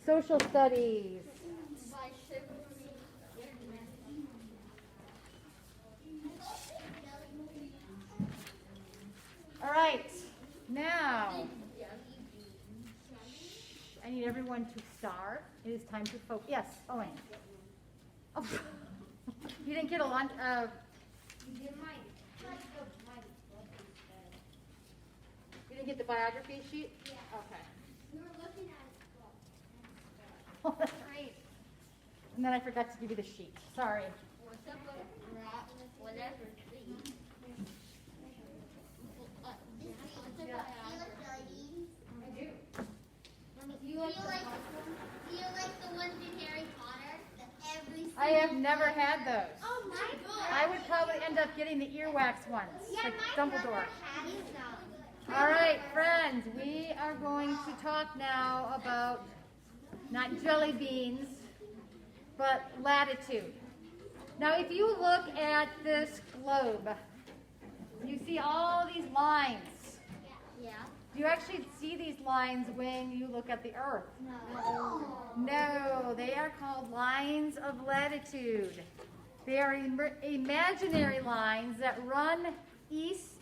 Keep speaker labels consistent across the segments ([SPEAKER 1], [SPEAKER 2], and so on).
[SPEAKER 1] Social studies. All right, now I need everyone to start. It is time to focus. Yes, Owen. Oh. You didn't get a lunch. You didn't get the biography sheet?
[SPEAKER 2] Yeah.
[SPEAKER 1] Okay.
[SPEAKER 2] We were looking at it.
[SPEAKER 1] Oh, that's right. And then I forgot to give you the sheet. Sorry.
[SPEAKER 2] What's up, rock, whatever, please.
[SPEAKER 1] I do.
[SPEAKER 2] Do you like the ones in Harry Potter?
[SPEAKER 1] I have never had those.
[SPEAKER 2] Oh my god.
[SPEAKER 1] I would probably end up getting the earwax ones, like Dumbledore.
[SPEAKER 2] Had some.
[SPEAKER 1] All right, friends, we are going to talk now about not jelly beans, but latitude. Now, if you look at this globe, you see all these lines.
[SPEAKER 2] Yeah.
[SPEAKER 1] Do you actually see these lines when you look at the Earth?
[SPEAKER 2] No.
[SPEAKER 1] No, they are called lines of latitude. They are imaginary lines that run east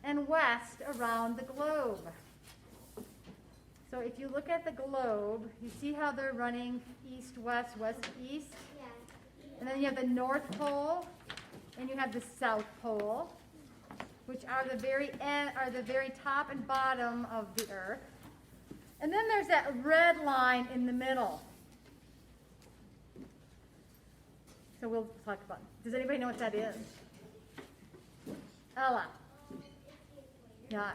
[SPEAKER 1] and west around the globe. So if you look at the globe, you see how they're running east, west, west, east?
[SPEAKER 2] Yeah.
[SPEAKER 1] And then you have the North Pole, and you have the South Pole, which are the very end, are the very top and bottom of the Earth. And then there's that red line in the middle. So we'll talk about it. Does anybody know what that is? Ella. Yes.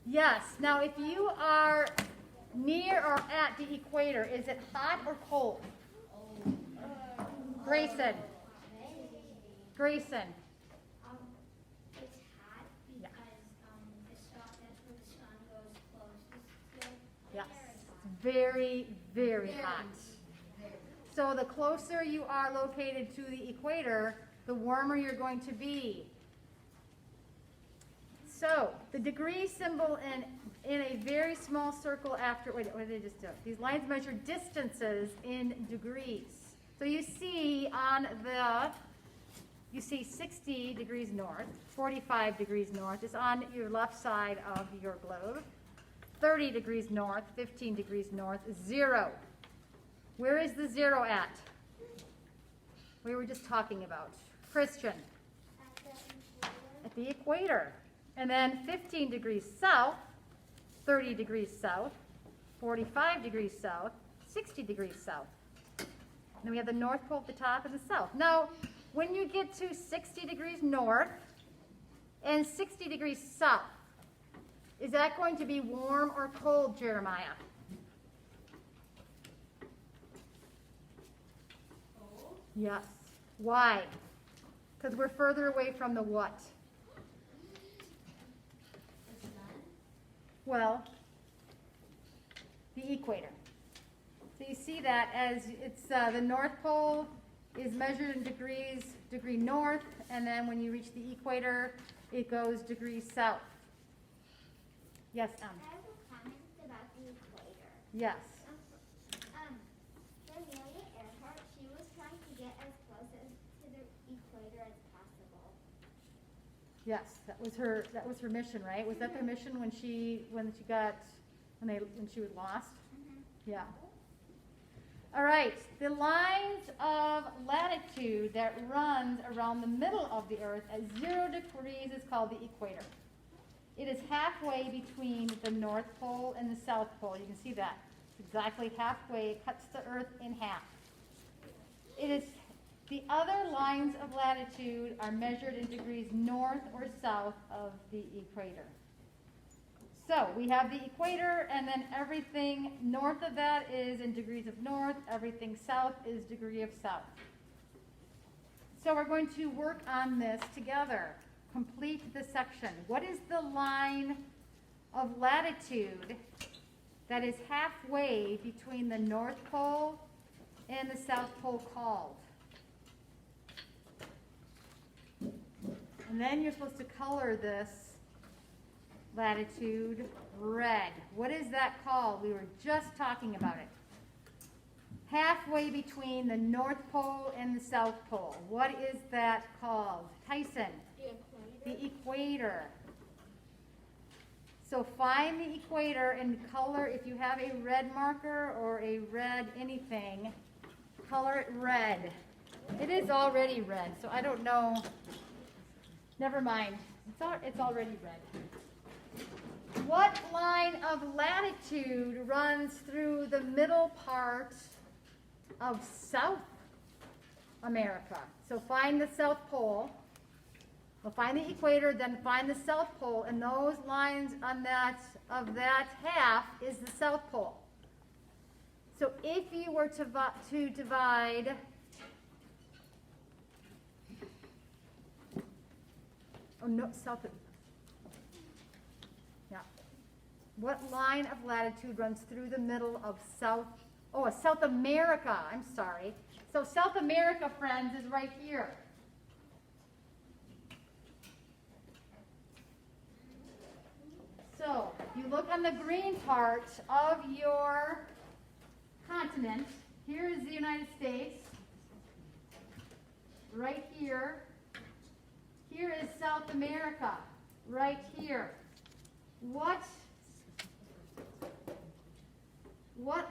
[SPEAKER 1] Yes. Now, if you are near or at the equator, is it hot or cold? Grayson. Grayson.
[SPEAKER 2] It's hot
[SPEAKER 1] Yeah.
[SPEAKER 2] because that's where the sun goes closest.
[SPEAKER 1] Yes. It's very, very hot. So the closer you are located to the equator, the warmer you're going to be. So the degree symbol in a very small circle after, wait, what did I just do? These lines measure distances in degrees. So you see on you see 60 degrees north, 45 degrees north is on your left side of your globe. 30 degrees north, 15 degrees north, 0. Where is the 0 at? We were just talking about. Christian. At the equator. And then 15 degrees south, 30 degrees south, 45 degrees south, 60 degrees south. And then we have the North Pole at the top and the south. Now, when you get to 60 degrees north and 60 degrees south, is that going to be warm or cold, Jeremiah?
[SPEAKER 2] Cold?
[SPEAKER 1] Yes. Why? Because we're further away from the what?
[SPEAKER 2] The sun?
[SPEAKER 1] Well, the equator. So you see that as it's the North Pole is measured in degrees, degree north, and then when you reach the equator, it goes degrees south. Yes,
[SPEAKER 2] I have a comment about the equator.
[SPEAKER 1] Yes.
[SPEAKER 2] Amelia Earhart, she was trying to get as close to the equator as possible.
[SPEAKER 1] Yes, that was her mission, right? Was that their mission when she was lost? Yeah. All right, the lines of latitude that runs around the middle of the Earth at 0 degrees is called the equator. It is halfway between the North Pole and the South Pole. You can see that. It's exactly halfway. It cuts the Earth in half. The other lines of latitude are measured in degrees north or south of the equator. So we have the equator, and then everything north of that is in degrees of north. Everything south is degree of south. So we're going to work on this together. Complete the section. What is the line of latitude that is halfway between the North Pole and the South Pole called? And then you're supposed to color this latitude red. What is that called? We were just talking about it. Halfway between the North Pole and the South Pole. What is that called? Tyson? The equator. So find the equator and color, if you have a red marker or a red anything, color it red. It is already red, so I don't know. Never mind. It's already red. What line of latitude runs through the middle part of South America? So find the South Pole. We'll find the equator, then find the South Pole, and those lines on of that half is the South Pole. So if you were to divide what line of latitude runs through the middle of South America, I'm sorry. So South America, friends, is right here. So you look on the green part of your continent. Here is the United States. Right here. Here is South America. Right here. What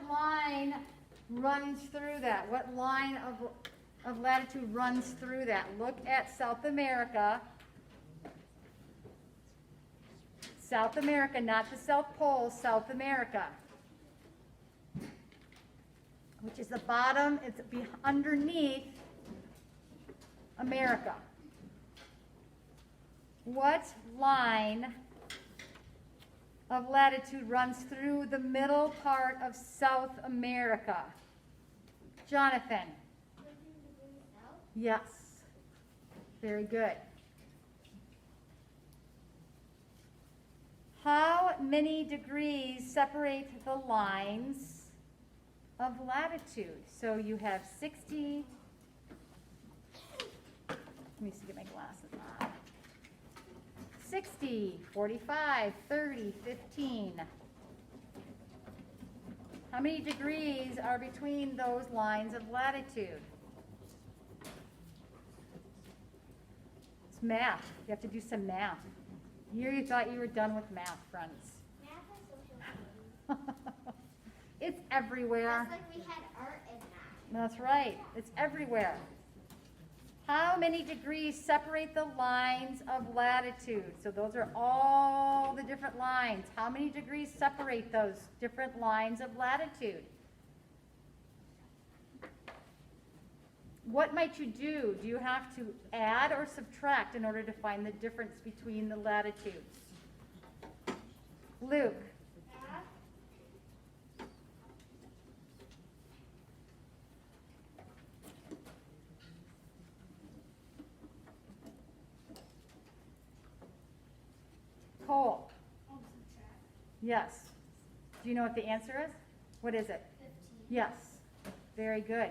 [SPEAKER 1] line runs through that? What line of latitude runs through that? Look at South America. South America, not the South Pole, South America. Which is the bottom, it's underneath America. What line of latitude runs through the middle part of South America? Jonathan? Yes. Very good. How many degrees separate the lines of latitude? So you have 60. Let me see, get my glasses on. 60, 45, 30, 15. How many degrees are between those lines of latitude? It's math. You have to do some math. Here you thought you were done with math, friends.
[SPEAKER 2] Math or social studies?
[SPEAKER 1] It's everywhere.
[SPEAKER 2] Just like we had art and math.
[SPEAKER 1] That's right. It's everywhere. How many degrees separate the lines of latitude? So those are all the different lines. How many degrees separate those different lines of latitude? What might you do? Do you have to add or subtract in order to find the difference between the latitudes? Luke. Cole. Yes. Do you know what the answer is? What is it?
[SPEAKER 2] 15.
[SPEAKER 1] Yes. Very good.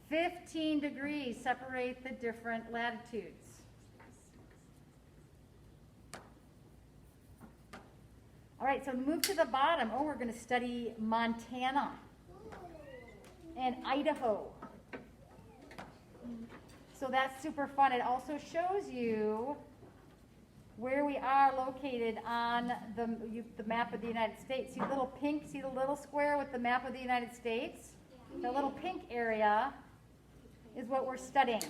[SPEAKER 1] 15 degrees separate the different latitudes. All right, so move to the bottom. Oh, we're going to study Montana and Idaho. So that's super fun. It also shows you where we are located on the map of the United States. See the little pink, see the little square with the map of the United States? The little pink area is what we're studying.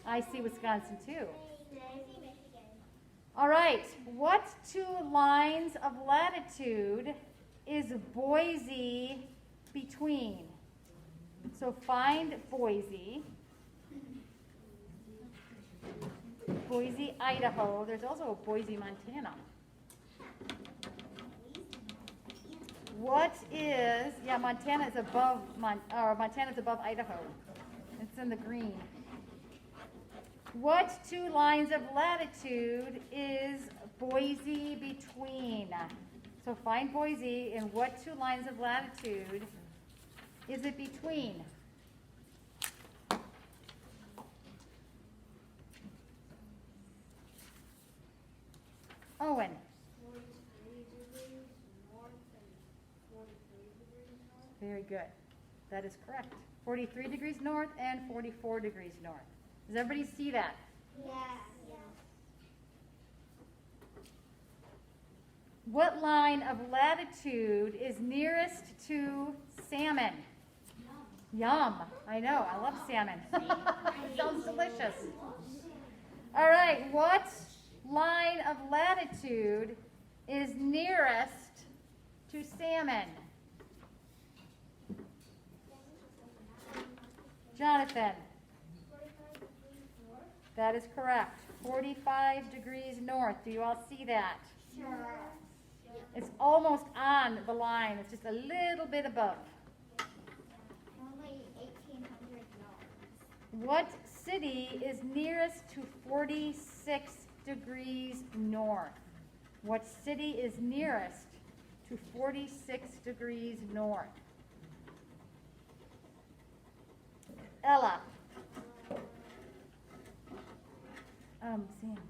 [SPEAKER 1] I see Wisconsin too. All right, what two lines of latitude is Boise between? So find Boise. Boise, Idaho. There's also Boise, Montana. What is, Montana is above, Montana's above Idaho. It's in the green. What two lines of latitude is Boise between? So find Boise, and what two lines of latitude is it between? Owen.
[SPEAKER 2] 43 degrees north and 43 degrees north.
[SPEAKER 1] Very good. That is correct. 43 degrees north and 44 degrees north. Does everybody see that?
[SPEAKER 2] Yes.
[SPEAKER 1] What line of latitude is nearest to salmon? Yum. I know. I love salmon. Sounds delicious. All right. What line of latitude is nearest to salmon? Jonathan.
[SPEAKER 2] 45 degrees north.
[SPEAKER 1] That is correct. 45 degrees north. Do you all see that?
[SPEAKER 2] Sure.
[SPEAKER 1] It's almost on the line. It's just a little bit above.
[SPEAKER 2] Only 1,800 yards.
[SPEAKER 1] What city is nearest to 46 degrees north? What city is nearest to 46 degrees north? Ella. Sam, please stop.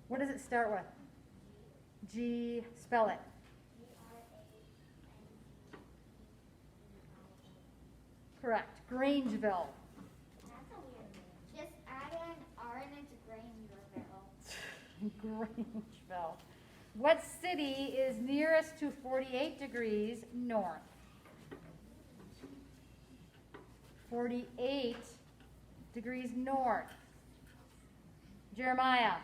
[SPEAKER 1] What does it start with? G, spell it. Correct. Grangeville.
[SPEAKER 2] That's a weird name. Just add an R and it's Grangerville.
[SPEAKER 1] Grangeville. What city is nearest to 48 degrees north? 48 degrees north. Jeremiah.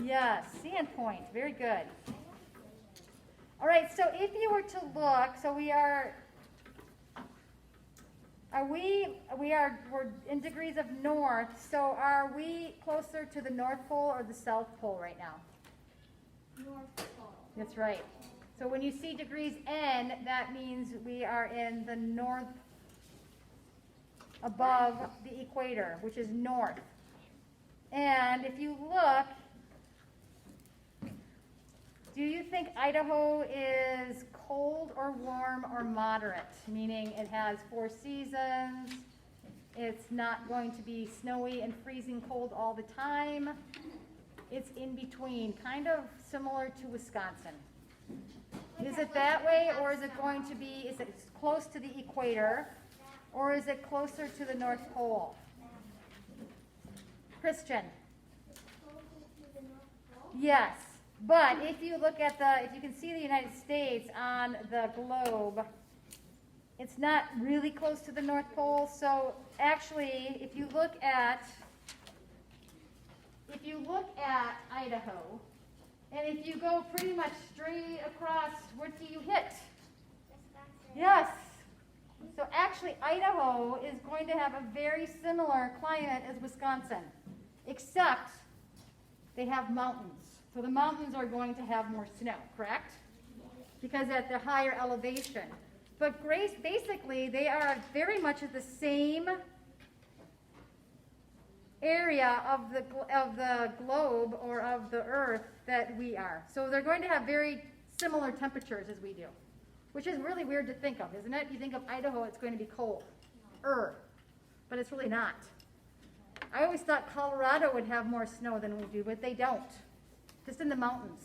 [SPEAKER 1] Yes, Sandpoint. Very good. All right, so if you were to look, so we're in degrees of north, so are we closer to the North Pole or the South Pole right now?
[SPEAKER 2] North Pole.
[SPEAKER 1] That's right. So when you see degrees N, that means we are in the north, above the equator, which is north. And if you look, do you think Idaho is cold or warm or moderate? Meaning it has 4 seasons, it's not going to be snowy and freezing cold all the time. It's in between, kind of similar to Wisconsin. Is it that way, or is it going to be, is it close to the equator, or is it closer to the North Pole? Christian?
[SPEAKER 2] Closer to the North Pole?
[SPEAKER 1] Yes, but if you look at if you can see the United States on the globe, it's not really close to the North Pole. So actually, if you look at Idaho, and if you go pretty much straight across, what do you hit?
[SPEAKER 2] Wisconsin.
[SPEAKER 1] Yes. So actually, Idaho is going to have a very similar climate as Wisconsin, except they have mountains. So the mountains are going to have more snow, correct? Because at the higher elevation. But basically, they are very much at the same area of the globe or of the earth that we are. So they're going to have very similar temperatures as we do, which is really weird to think of, isn't it? You think of Idaho, it's going to be cold. But it's really not. I always thought Colorado would have more snow than we do, but they don't. Just in the mountains.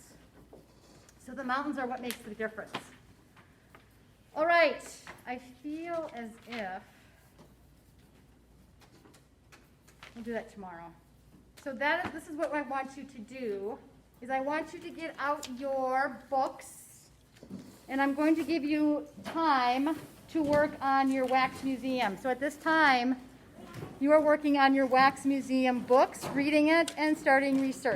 [SPEAKER 1] So the mountains are what makes the difference. All right. I feel as if we'll do that tomorrow. So this is what I want you to do, is I want you to get out your books, and I'm going to give you time to work on your wax museum. So at this time, you are working on your wax museum books, reading it, and starting research.